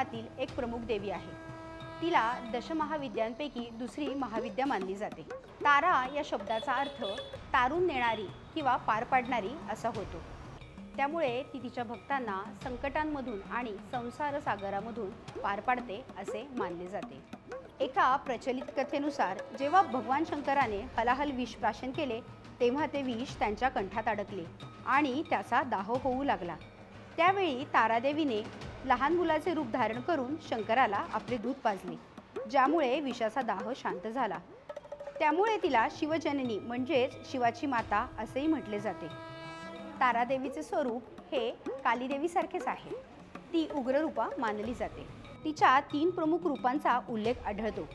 धर्मातील एक प्रमुख देवी आहे। तिला दशमहाविद्यांपैकी दुसरी महाविद्या मानली जाते। तारा या शब्दाचा अर्थ तारून नेणारी किंवा पार पाडणारी असा होतो। त्यामुळे ती तिच्या भक्तांना संकटांमधून आणि संसार सागरामधून पार पाडते असे मानले जाते। एका प्रचलित कथेनुसार जेव्हा भगवान शंकराने हलाहल विष प्राशन केले तेव्हा ते विष त्यांच्या कंठात अडकले आणि त्याचा दाह होऊ लागला। त्यावेळी तारादेवीने लहान मुलाचे रूप धारण करून शंकराला आपले दूध पाजले, ज्यामुळे विषाचा दाह शांत झाला। त्यामुळे तिला शिवजननी म्हणजेच शिवाची माता असेही म्हटले जाते। तारादेवीचे स्वरूप हे कालीदेवीसारखेच आहे। ती उग्ररूपा मानली जाते। तिच्या 3 प्रमुख रूपांचा उल्लेख आढळतो।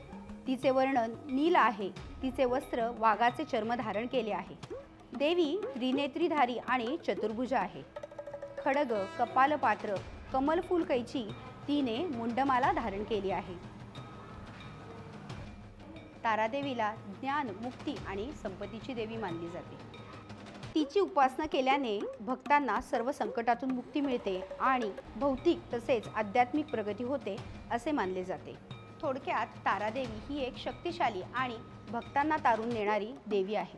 तिचे वर्णन नील आहे। तिचे वस्त्र वाघाचे चर्म धारण केले आहे। देवी त्रिनेत्रीधारी आणि चतुर्भुज आहे। खडग, कपालपात्र, कमलफूल कैची तिने मुंडमाला धारण केली आहे। तारादेवीला ज्ञान, मुक्ती आणि संपत्तीची देवी मानली जाते। तिची उपासना केल्याने भक्तांना सर्व संकटातून मुक्ती मिळते आणि भौतिक तसेच आध्यात्मिक प्रगती होते असे मानले जाते। थोडक्यात तारादेवी ही एक शक्तिशाली आणि भक्तांना तारून नेणारी देवी आहे।